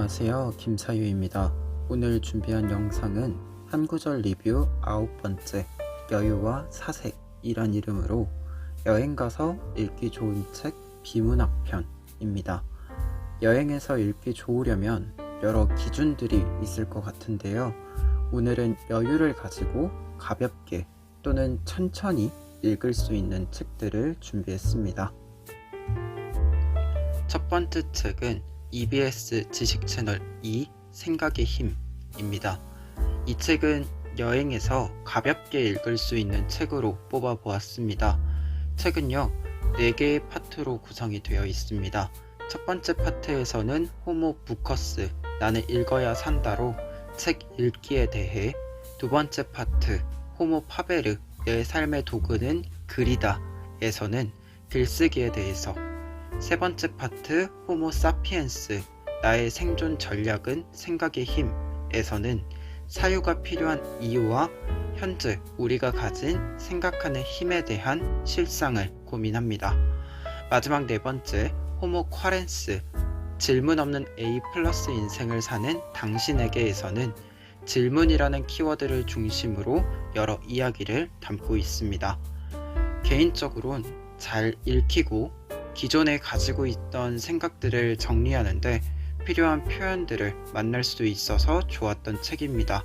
안녕하세요, 김사유입니다. 오늘 준비한 영상은 한 구절 리뷰 9번째 여유와 사색이란 이름으로 여행가서 읽기 좋은 책 비문학편입니다. 여행에서 읽기 좋으려면 여러 기준들이 있을 것 같은데요. 오늘은 여유를 가지고 가볍게 또는 천천히 읽을 수 있는 책들을 준비했습니다. 첫 번째 책은 EBS 지식 채널 2 생각의 힘입니다. 이 책은 여행에서 가볍게 읽을 수 있는 책으로 뽑아 보았습니다. 책은요, 4개의 파트로 구성이 되어 있습니다. 첫 번째 파트에서는 호모 부커스, 나는 읽어야 산다로 책 읽기에 대해, 두 번째 파트 호모 파베르, 내 삶의 도구는 글이다 에서는 글쓰기에 대해서, 세 번째 파트 호모 사피엔스, 나의 생존 전략은 생각의 힘에서는 사유가 필요한 이유와 현재 우리가 가진 생각하는 힘에 대한 실상을 고민합니다. 마지막 네 번째 호모 쿼렌스, 질문 없는 A+ 인생을 사는 당신에게에서는 질문이라는 키워드를 중심으로 여러 이야기를 담고 있습니다. 개인적으론 잘 읽히고 기존에 가지고 있던 생각들을 정리하는데 필요한 표현들을 만날 수 있어서 좋았던 책입니다.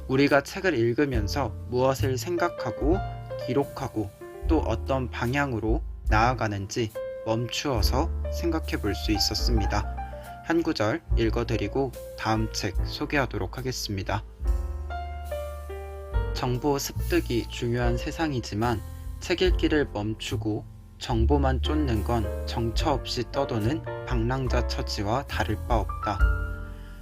우리가 책을 읽으면서 무엇을 생각하고 기록하고 또 어떤 방향으로 나아가는지 멈추어서 생각해 볼 수 있었습니다. 한 구절 읽어드리고 다음 책 소개하도록 하겠습니다. 정보 습득이 중요한 세상이지만 책 읽기를 멈추고 정보만 쫓는 건 정처 없이 떠도는 방랑자 처지와 다를 바 없다.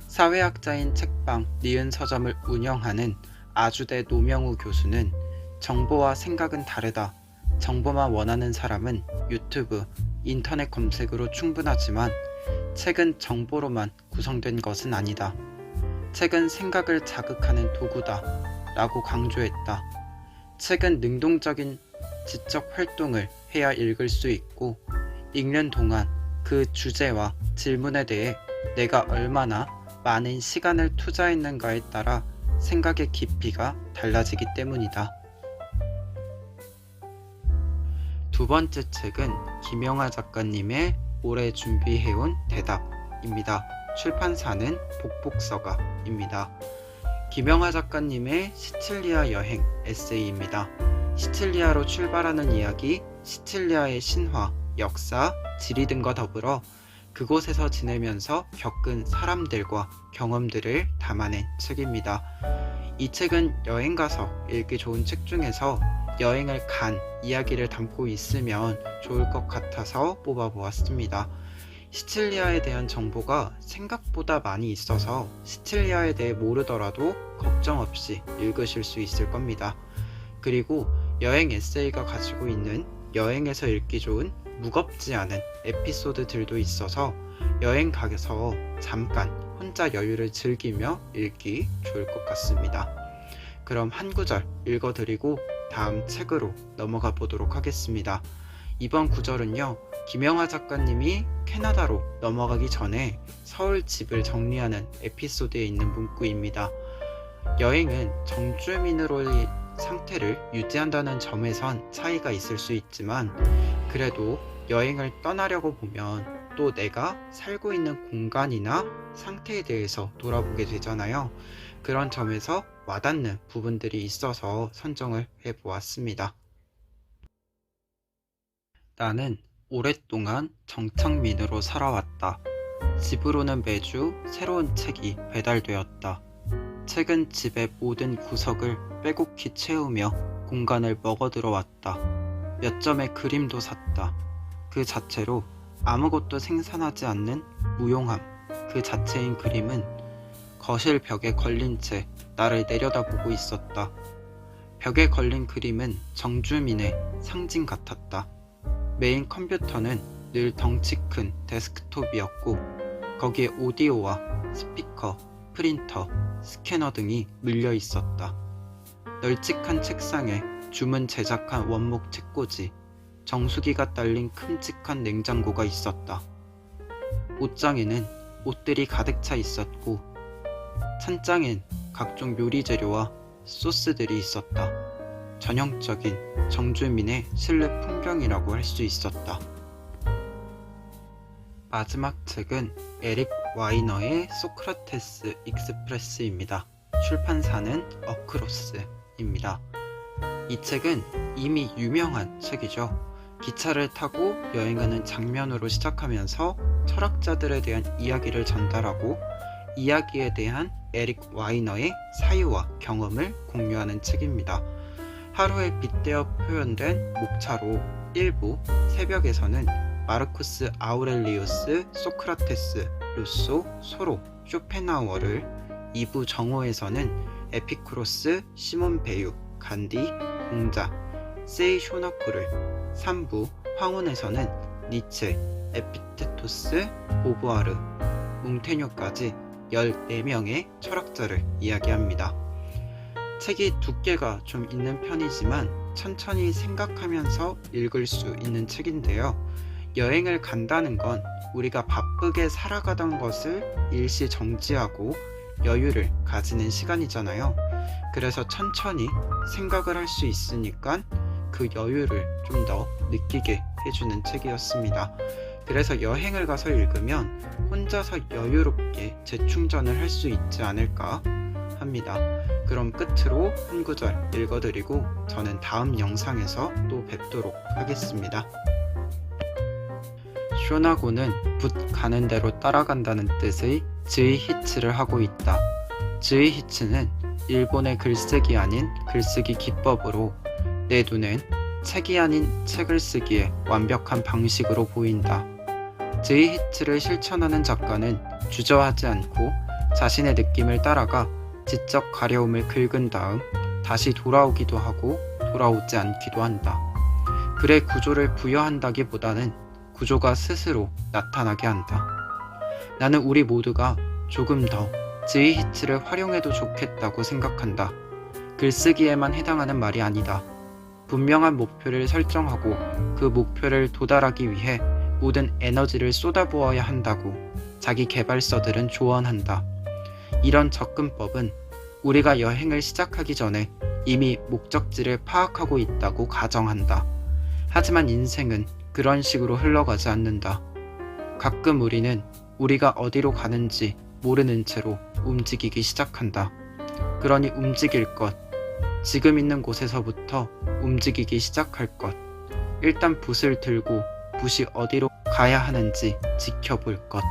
사회학자인 책방 니은 서점을 운영하는 아주대 노명우 교수는 정보와 생각은 다르다. 정보만 원하는 사람은 유튜브, 인터넷 검색으로 충분하지만 책은 정보로만 구성된 것은 아니다. 책은 생각을 자극하는 도구다 라고 강조했다. 책은 능동적인 지적 활동을 해야 읽을 수 있고, 읽는 동안 그 주제와 질문에 대해 내가 얼마나 많은 시간을 투자했는가에 따라 생각의 깊이가 달라지기 때문이다. 두 번째 책은 김영하 작가님의 올해 준비해온 대답입니다. 출판사는 복복서가입니다. 김영하 작가님의 시칠리아 여행 에세이입니다. 시칠리아로 출발하는 이야기, 시칠리아의 신화, 역사, 지리 등과 더불어 그곳에서 지내면서 겪은 사람들과 경험들을 담아낸 책입니다. 이 책은 여행 가서 읽기 좋은 책 중에서 여행을 간 이야기를 담고 있으면 좋을 것 같아서 뽑아보았습니다. 시칠리아에 대한 정보가 생각보다 많이 있어서 시칠리아에 대해 모르더라도 걱정 없이 읽으실 수 있을 겁니다. 그리고 여행 에세이가 가지고 있는 여행에서 읽기 좋은 무겁지 않은 에피소드들도 있어서 여행 가서 잠깐 혼자 여유를 즐기며 읽기 좋을 것 같습니다. 그럼 한 구절 읽어드리고 다음 책으로 넘어가 보도록 하겠습니다. 이번 구절은요, 김영하 작가님이 캐나다로 넘어가기 전에 서울 집을 정리하는 에피소드에 있는 문구입니다. 여행은 정주민으로의 상태를 유지한다는 점에선 차이가 있을 수 있지만, 그래도 여행을 떠나려고 보면 또 내가 살고 있는 공간이나 상태에 대해서 돌아보게 되잖아요. 그런 점에서 와닿는 부분들이 있어서 선정을 해보았습니다. 나는 오랫동안 정착민으로 살아왔다. 집으로는 매주 새로운 책이 배달되었다. 책은 집의 모든 구석을 빼곡히 채우며 공간을 먹어들어 왔다. 몇 점의 그림도 샀다. 그 자체로 아무것도 생산하지 않는 무용함 그 자체인 그림은 거실 벽에 걸린 채 나를 내려다보고 있었다. 벽에 걸린 그림은 정주민의 상징 같았다. 메인 컴퓨터는 늘 덩치 큰 데스크톱이었고, 거기에 오디오와 스피커, 프린터, 스캐너 등이 밀려 있었다. 널찍한 책상에 주문 제작한 원목 책꽂이, 정수기가 딸린 큼직한 냉장고가 있었다. 옷장에는 옷들이 가득 차 있었고 찬장엔 각종 요리 재료와 소스들이 있었다. 전형적인 정주민의 실내 풍경이라고 할 수 있었다. 마지막 책은 에릭 와이너의 소크라테스 익스프레스입니다. 출판사는 어크로스입니다. 이 책은 이미 유명한 책이죠. 기차를 타고 여행하는 장면으로 시작하면서 철학자들에 대한 이야기를 전달하고 이야기에 대한 에릭 와이너의 사유와 경험을 공유하는 책입니다. 하루에 빗대어 표현된 목차로 1부 새벽에서는 마르쿠스 아우렐리우스, 소크라테스, 루소, 소로, 쇼펜하우어를, 2부 정오에서는 에피쿠로스, 시몬 베유, 간디, 공자, 세이 쇼나코를, 3부 황혼에서는 니체, 에피테토스, 보부아르, 몽테뉴까지 14명의 철학자를 이야기합니다. 책이 두께가 좀 있는 편이지만 천천히 생각하면서 읽을 수 있는 책인데요. 여행을 간다는 건 우리가 바쁘게 살아가던 것을 일시 정지하고 여유를 가지는 시간이잖아요. 그래서 천천히 생각을 할 수 있으니까 그 여유를 좀 더 느끼게 해주는 책이었습니다. 그래서 여행을 가서 읽으면 혼자서 여유롭게 재충전을 할 수 있지 않을까 합니다. 그럼 끝으로 한 구절 읽어드리고 저는 다음 영상에서 또 뵙도록 하겠습니다. 쇼나고는 붓 가는 대로 따라간다는 뜻의 즈이히츠를 하고 있다. 즈이히츠는 일본의 글쓰기 아닌 글쓰기 기법으로 내 눈엔 책이 아닌 책을 쓰기에 완벽한 방식으로 보인다. 즈이히츠를 실천하는 작가는 주저하지 않고 자신의 느낌을 따라가 지적 가려움을 긁은 다음 다시 돌아오기도 하고 돌아오지 않기도 한다. 글의 구조를 부여한다기보다는 구조가 스스로 나타나게 한다. 나는 우리 모두가 조금 더 즈이히츠를 활용해도 좋겠다고 생각한다. 글쓰기에만 해당하는 말이 아니다. 분명한 목표를 설정하고 그 목표를 도달하기 위해 모든 에너지를 쏟아부어야 한다고 자기 개발서들은 조언한다. 이런 접근법은 우리가 여행을 시작하기 전에 이미 목적지를 파악하고 있다고 가정한다. 하지만 인생은 그런 식으로 흘러가지 않는다. 가끔 우리는 우리가 어디로 가는지 모르는 채로 움직이기 시작한다. 그러니 움직일 것, 지금 있는 곳에서부터 움직이기 시작할 것, 일단 붓을 들고 붓이 어디로 가야 하는지 지켜볼 것.